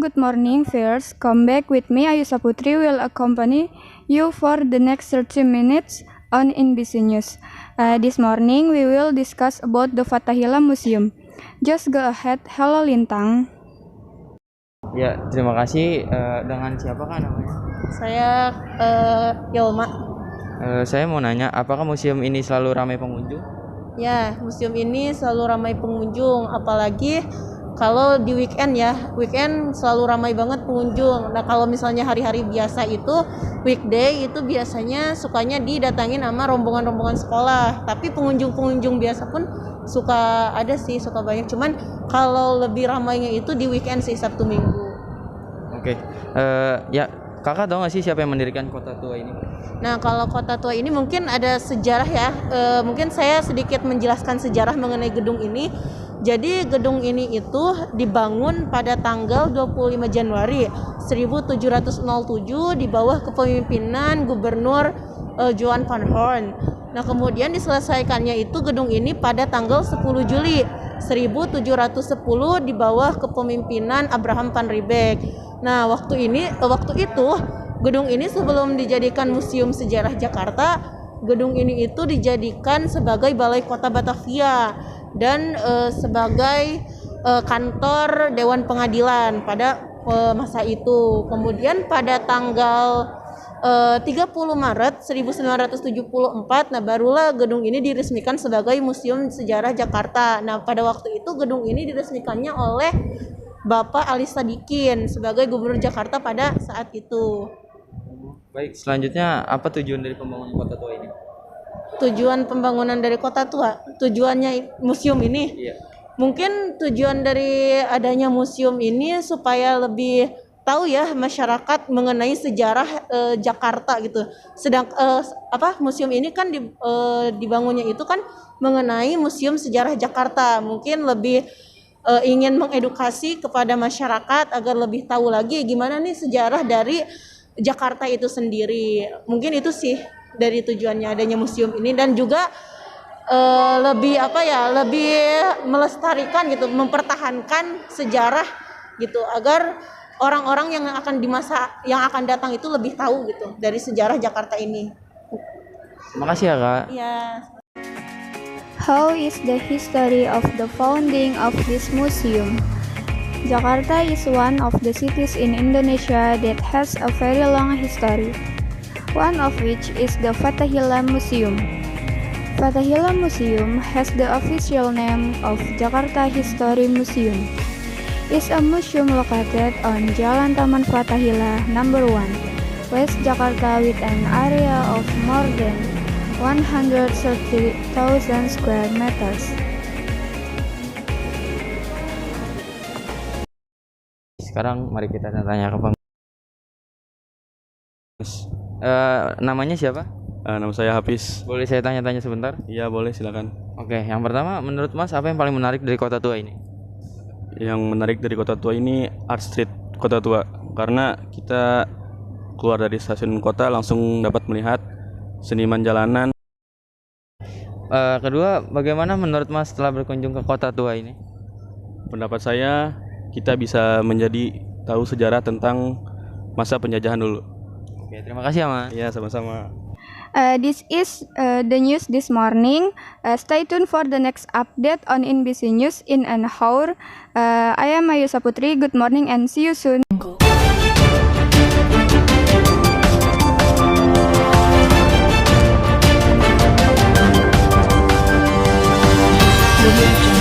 good morning, viewers. Come back with me, Ayusa Putri will accompany you for the next 30 minutes on NBC News. This morning, we will discuss about the Fathahillah Museum. Just go ahead. Hello, Lintang. Ya, terima kasih. Dengan siapa kan namanya? Saya Yoma. Saya mau nanya, apakah museum ini selalu ramai pengunjung? Ya, museum ini selalu ramai pengunjung, apalagi kalau di weekend ya. Weekend selalu ramai banget pengunjung. Nah, kalau misalnya hari-hari biasa itu, weekday itu biasanya sukanya didatangin sama rombongan-rombongan sekolah. Tapi pengunjung-pengunjung biasa pun suka banyak. Cuman kalau lebih ramainya itu di weekend sih, Sabtu Minggu. Oke. Ya, kakak tahu nggak sih siapa yang mendirikan kota tua ini? Nah, kalau kota tua ini mungkin ada sejarah ya. Mungkin saya sedikit menjelaskan sejarah mengenai gedung ini. Jadi gedung ini itu dibangun pada tanggal 25 Januari 1707 di bawah kepemimpinan Gubernur Johan van Horn. Nah, kemudian diselesaikannya itu gedung ini pada tanggal 10 Juli 1710 di bawah kepemimpinan Abraham van Riebeeck. Nah, waktu itu gedung ini sebelum dijadikan Museum Sejarah Jakarta, gedung ini itu dijadikan sebagai Balai Kota Batavia dan sebagai kantor Dewan Pengadilan pada masa itu. Kemudian pada tanggal 30 Maret 1974, nah barulah gedung ini diresmikan sebagai Museum Sejarah Jakarta. Nah, pada waktu itu gedung ini diresmikannya oleh Bapak Ali Sadikin sebagai Gubernur Jakarta pada saat itu. Baik, selanjutnya apa tujuan dari pembangunan kota tua ini? Tujuan pembangunan dari kota tua, tujuannya museum ini. Iya. Mungkin tujuan dari adanya museum ini supaya lebih tahu ya masyarakat mengenai sejarah Jakarta gitu. Museum ini kan dibangunnya itu kan mengenai Museum Sejarah Jakarta. Mungkin lebih ingin mengedukasi kepada masyarakat agar lebih tahu lagi gimana nih sejarah dari Jakarta itu sendiri. Mungkin itu sih dari tujuannya adanya museum ini, dan juga lebih melestarikan gitu, mempertahankan sejarah gitu, agar orang-orang yang akan di masa yang akan datang itu lebih tahu gitu dari sejarah Jakarta ini. Terima kasih ya, Kak. Ya. How is the history of the founding of this museum? Jakarta is one of the cities in Indonesia that has a very long history, one of which is the Fathahillah Museum. Fathahillah Museum has the official name of Jakarta History Museum. It's a museum located on Jalan Taman Fathahillah No. 1, West Jakarta, with an area of more than 130,000 square meters. Sekarang mari kita tanya ke namanya siapa? Nama saya Hafiz. Boleh saya tanya-tanya sebentar? Iya boleh, silakan. Oke, yang pertama, menurut Mas apa yang paling menarik dari kota tua ini? Yang menarik dari kota tua ini Art Street Kota Tua, karena kita keluar dari stasiun kota langsung dapat melihat seniman jalanan. Kedua, bagaimana menurut Mas setelah berkunjung ke kota tua ini? Pendapat saya, kita bisa menjadi tahu sejarah tentang masa penjajahan dulu. Oke, terima kasih ya, Mas. Iya, sama-sama. This is the news this morning. Stay tuned for the next update on NBC News in an hour. I am Ayusa Putri. Good morning and see you soon. Audio